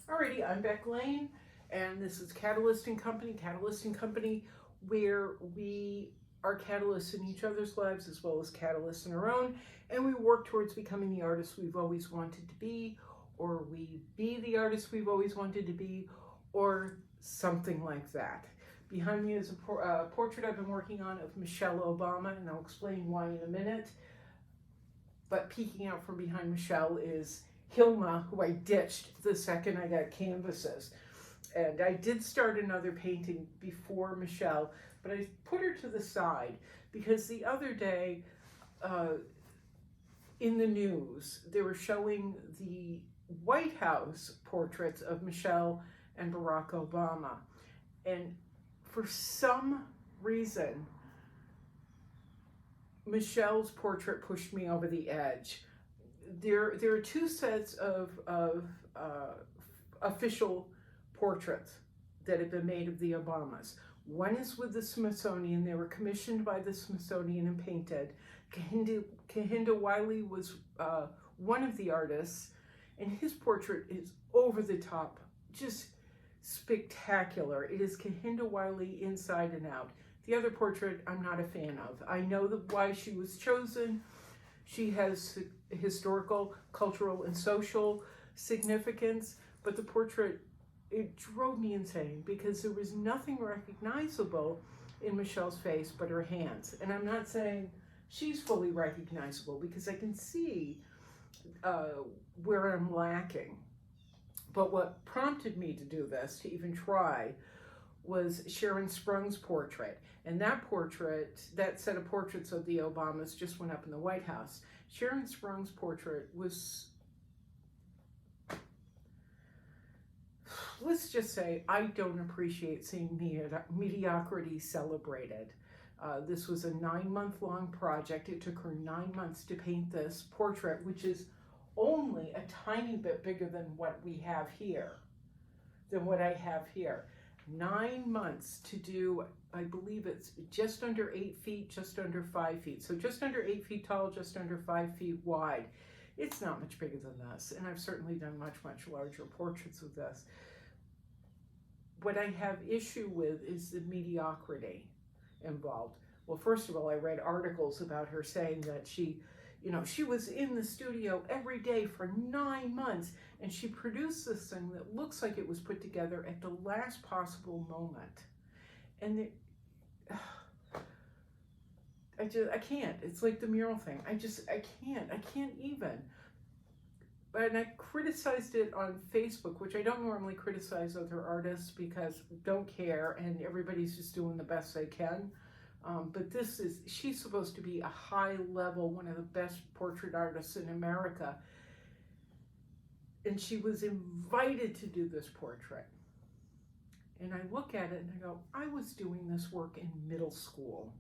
Alrighty, I'm Beck Lane, and this is Catalyst and Company, where we are catalysts in each other's lives as well as catalysts in our own, and we work towards becoming the artists we've always wanted to be, or we be the artists we've always wanted to be, or something like that. Behind me is a portrait I've been working on of Michelle Obama, and I'll explain why in a minute. But peeking out from behind Michelle is Hilma, who I ditched the second I got canvases. And I did start another painting before Michelle, but I put her to the side because the other day in the news, they were showing the White House portraits of Michelle and Barack Obama. And for some reason, Michelle's portrait pushed me over the edge. There are two sets of official portraits that have been made of the Obamas. One is with the Smithsonian. They were commissioned by the Smithsonian and painted. Kehinde Wiley was one of the artists, and his portrait is over the top, just spectacular. It is Kehinde Wiley inside and out. The other portrait I'm not a fan of. I know why she was chosen. She has historical, cultural, and social significance, but the portrait, it drove me insane because there was nothing recognizable in Michelle's face but her hands. And I'm not saying she's fully recognizable because I can see where I'm lacking. But what prompted me to do this, to even try, was Sharon Sprung's portrait. And that portrait, that set of portraits of the Obamas just went up in the White House. Sharon Sprung's portrait was, let's just say, I don't appreciate seeing mediocrity celebrated. This was a 9-month-long project. It took her 9 months to paint this portrait, which is only a tiny bit bigger than what we have here, than what I have here. 9 months to do, I believe it's just under 8 feet, just under 5 feet. So just under 8 feet tall, just under 5 feet wide. It's not much bigger than this. And I've certainly done much, much larger portraits of this. What I have issue with is the mediocrity involved. Well, first of all, I read articles about her saying that she was in the studio every day for 9 months, and she produced this thing that looks like it was put together at the last possible moment. And I can't. It's like the mural thing. I can't even. And I criticized it on Facebook, which I don't normally criticize other artists because I don't care, and everybody's just doing the best they can. But she's supposed to be a high level, one of the best portrait artists in America. And she was invited to do this portrait. And I look at it and I go, I was doing this work in middle school.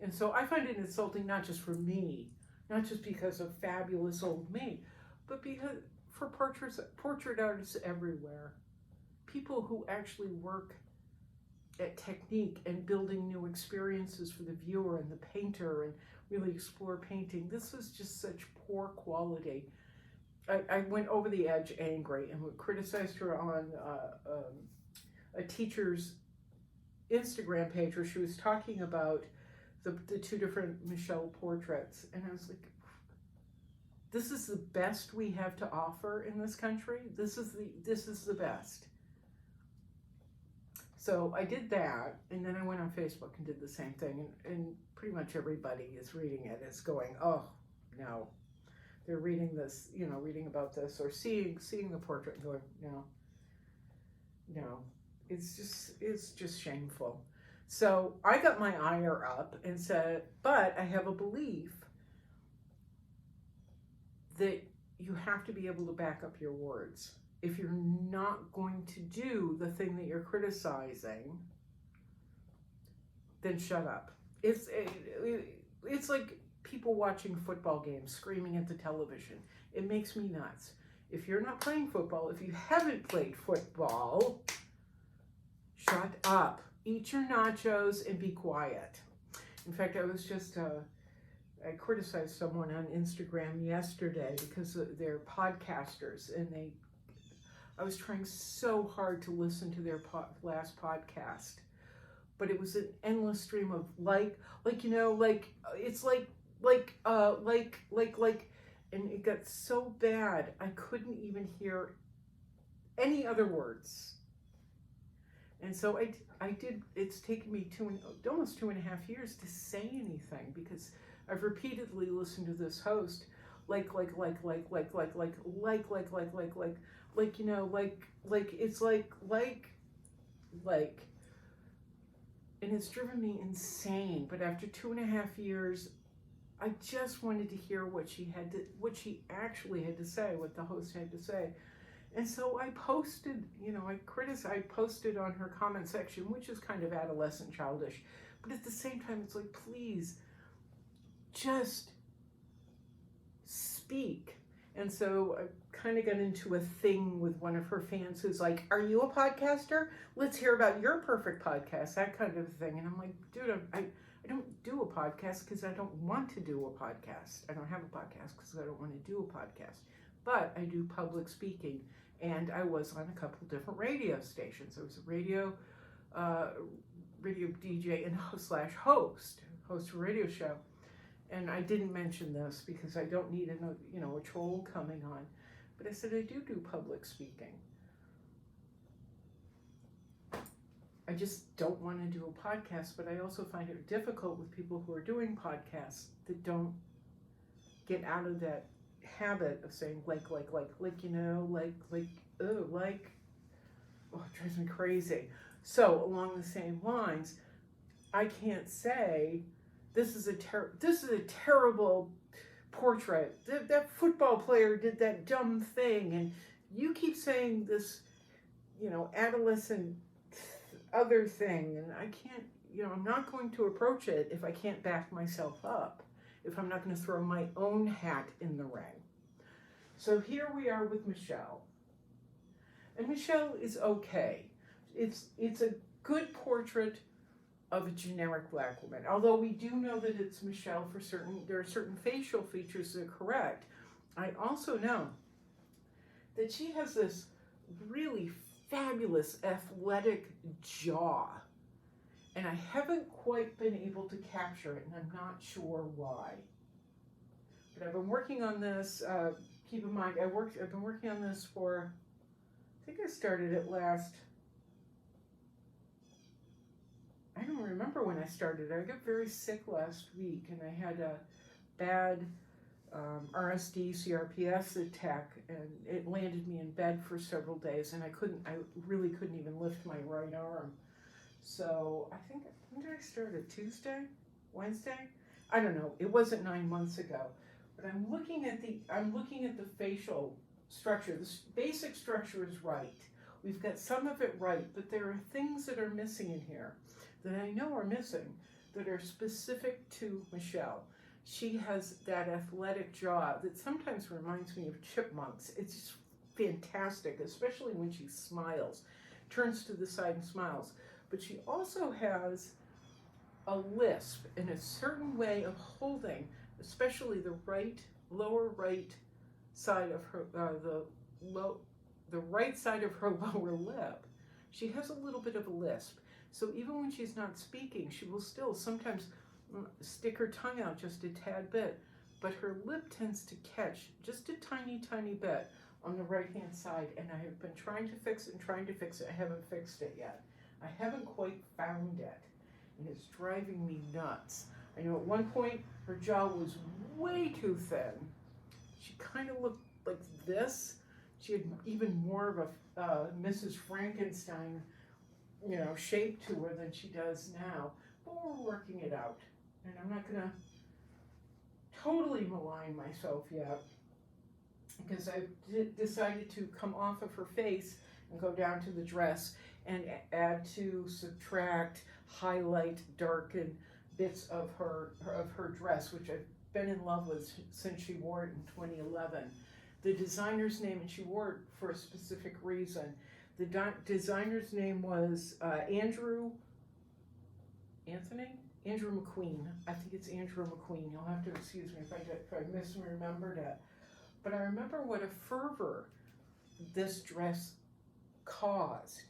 And so I find it insulting, not just for me, not just because of fabulous old me, but because for portrait artists everywhere, people who actually work at technique and building new experiences for the viewer and the painter and really explore painting. This was just such poor quality. I went over the edge angry and criticized her on a teacher's Instagram page where she was talking about the two different Michelle portraits. And I was like, this is the best we have to offer in this country. This is the best. So I did that, and then I went on Facebook and did the same thing, and pretty much everybody is reading it. It's going, oh, no. They're reading this, reading about this, or seeing the portrait and going, no. It's just shameful. So I got my ire up and said, but I have a belief that you have to be able to back up your words. If you're not going to do the thing that you're criticizing, then shut up. It's like people watching football games, screaming at the television. It makes me nuts. If you're not playing football, if you haven't played football, shut up. Eat your nachos and be quiet. In fact, I criticized someone on Instagram yesterday because they're podcasters and I was trying so hard to listen to their last podcast, but it was an endless stream of it's and it got so bad I couldn't even hear any other words. And so I did. It's taken me almost 2.5 years to say anything, because I've repeatedly listened to this host and it's driven me insane. But after 2.5 years, I just wanted to hear what she actually had to say, what the host had to say. And so I posted, I posted on her comment section, which is kind of adolescent, childish. But at the same time, it's like, please, just speak. And so I kind of got into a thing with one of her fans who's like, are you a podcaster? Let's hear about your perfect podcast, that kind of thing. And I'm like, dude, I don't do a podcast because I don't want to do a podcast. I don't have a podcast because I don't want to do a podcast. But I do public speaking. And I was on a couple different radio stations. I was a radio DJ and host of a radio show. And I didn't mention this because I don't need a troll coming on. But I said I do public speaking. I just don't want to do a podcast, but I also find it difficult with people who are doing podcasts that don't get out of that habit of saying it drives me crazy. So along the same lines, I can't say this is a terrible portrait. That football player did that dumb thing, and you keep saying this, adolescent other thing, and I can't, I'm not going to approach it if I can't back myself up, if I'm not going to throw my own hat in the ring. So here we are with Michelle. And Michelle is okay. It's a good portrait of a generic black woman. Although we do know that it's Michelle there are certain facial features that are correct. I also know that she has this really fabulous athletic jaw. And I haven't quite been able to capture it, and I'm not sure why. But I've been working on this. Keep in mind, I've been working on this for, I think I started it I don't remember when I started. I got very sick last week, and I had a bad RSD CRPS attack, and it landed me in bed for several days, and I really couldn't even lift my right arm. So I think, when did I start it? Tuesday? Wednesday? I don't know. It wasn't 9 months ago. But I'm looking at the facial structure. The basic structure is right. We've got some of it right, but there are things that are missing in here that I know are missing that are specific to Michelle. She has that athletic jaw that sometimes reminds me of chipmunks. It's just fantastic, especially when she smiles, turns to the side and smiles. But she also has a lisp and a certain way of holding, especially the lower right side of her, the right side of her lower lip. She has a little bit of a lisp. So even when she's not speaking, she will still sometimes stick her tongue out just a tad bit, but her lip tends to catch just a tiny, tiny bit on the right-hand side, and I have been trying to fix it. I haven't fixed it yet. I haven't quite found it, and it's driving me nuts. I know at one point her jaw was way too thin. She kind of looked like this. She had even more of a Mrs. Frankenstein, shape to her than she does now. But we're working it out. And I'm not going to totally malign myself yet, because I've decided to come off of her face and go down to the dress and add to, subtract, highlight, darken bits of her dress, which I've been in love with since she wore it in 2011. The designer's name, and she wore it for a specific reason. The designer's name was Andrew McQueen. I think it's Andrew McQueen. You'll have to excuse me if I misremembered it. But I remember what a fervor this dress caused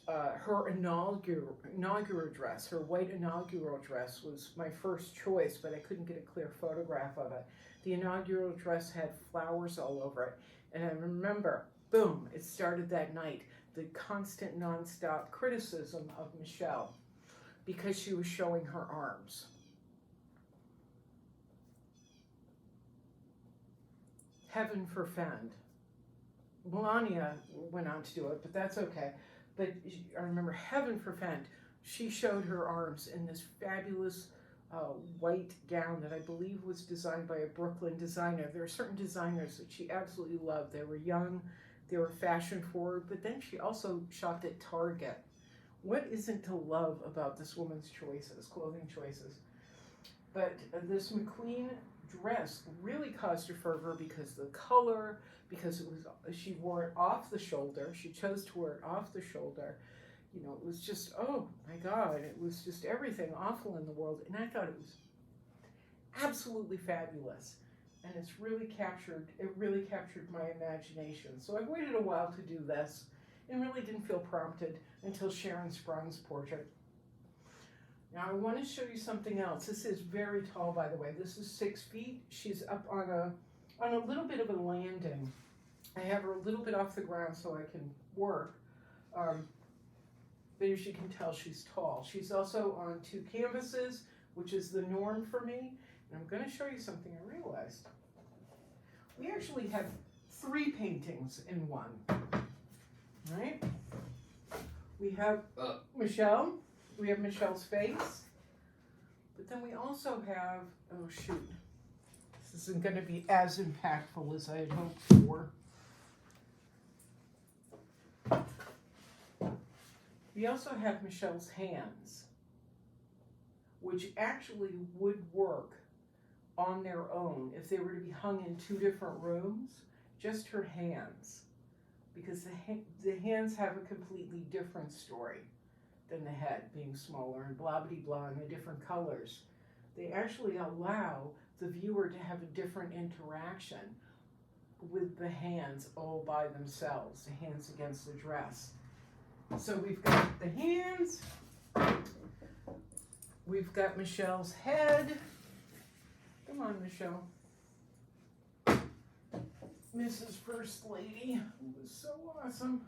her inaugural dress, her white inaugural dress was my first choice, but I couldn't get a clear photograph of it. The inaugural dress had flowers all over it. And I remember, boom, it started that night, the constant nonstop criticism of Michelle because she was showing her arms. Heaven forfend. Melania went on to do it, but that's okay. But I remember, heaven forfend, she showed her arms in this fabulous white gown that I believe was designed by a Brooklyn designer. There are certain designers that she absolutely loved. They were young, they were fashion forward, but then she also shopped at Target. What isn't to love about this woman's choices, clothing choices? But this McQueen dress really caused her fervor because the color, because it was, she wore it off the shoulder. She chose to wear it off the shoulder. You know, it was just, oh my God, it was just everything awful in the world. And I thought it was absolutely fabulous. And it really captured my imagination. So I waited a while to do this and really didn't feel prompted until Sharon Sprung's portrait. Now I want to show you something else. This is very tall, by the way. This is 6 feet. She's up on a little bit of a landing. I have her a little bit off the ground so I can work. But as you can tell, she's tall. She's also on 2 canvases, which is the norm for me. And I'm going to show you something I realized. We actually have 3 paintings in one, right? We have Michelle. We have Michelle's face. But then we also have, oh shoot, this isn't going to be as impactful as I had hoped for. We also have Michelle's hands, which actually would work on their own if they were to be hung in 2 different rooms, just her hands, because the hands have a completely different story than the head being smaller and blah-blah-blah and the different colors. They actually allow the viewer to have a different interaction with the hands all by themselves, the hands against the dress. So we've got the hands, we've got Michelle's head. Come on, Michelle. Mrs. First Lady, who was so awesome.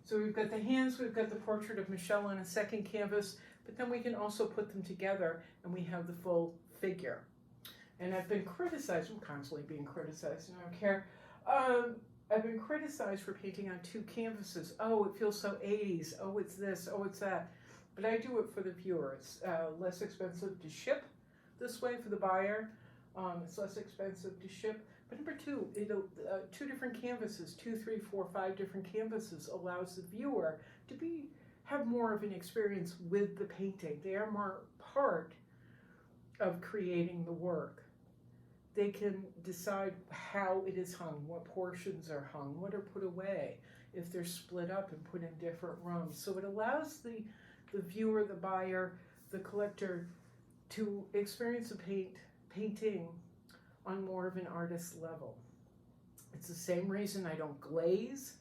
So we've got the hands, we've got the portrait of Michelle on a second canvas, but then we can also put them together and we have the full figure. And I've been criticized, I'm constantly being criticized, and I don't care. I've been criticized for painting on 2 canvases. Oh, it feels so 80s. Oh, it's this. Oh, it's that. But I do it for the viewer. It's less expensive to ship this way for the buyer. It's less expensive to ship. But number 2, 2 different canvases, 2, 3, 4, 5 different canvases allows the viewer to have more of an experience with the painting. They are more part of creating the work. They can decide how it is hung, what portions are hung, what are put away, if they're split up and put in different rooms. So it allows the viewer, the buyer, the collector to experience a painting on more of an artist level. It's the same reason I don't glaze.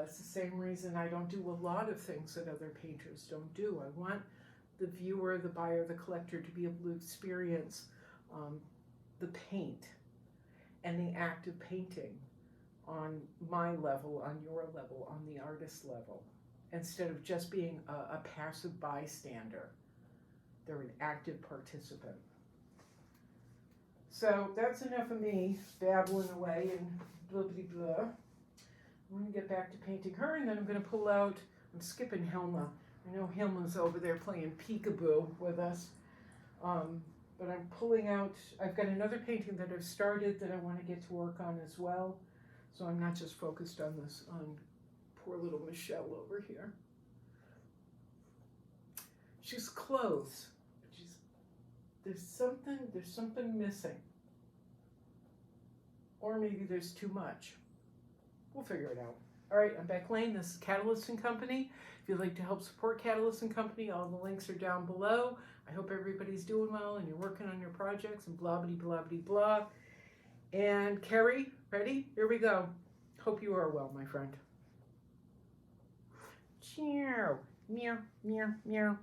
It's the same reason I don't do a lot of things that other painters don't do. I want the viewer, the buyer, the collector to be able to experience the paint and the act of painting on my level, on your level, on the artist level, instead of just being a passive bystander. They're an active participant. So that's enough of me babbling away and blah, blah, blah. I'm going to get back to painting her, and then I'm going to pull out, I'm skipping Hilma. I know Hilma's over there playing peekaboo with us. But I'm pulling out, I've got another painting that I've started that I want to get to work on as well. So I'm not just focused on this, on poor little Michelle over here. She's close. There's something missing. Or maybe there's too much. We'll figure it out. All right, I'm Beck Lane. This is Catalyst & Company. If you'd like to help support Catalyst & Company, all the links are down below. I hope everybody's doing well and you're working on your projects and blah, blah, blah, blah, blah. And Carrie, ready? Here we go. Hope you are well, my friend. Meow, meow, meow, meow.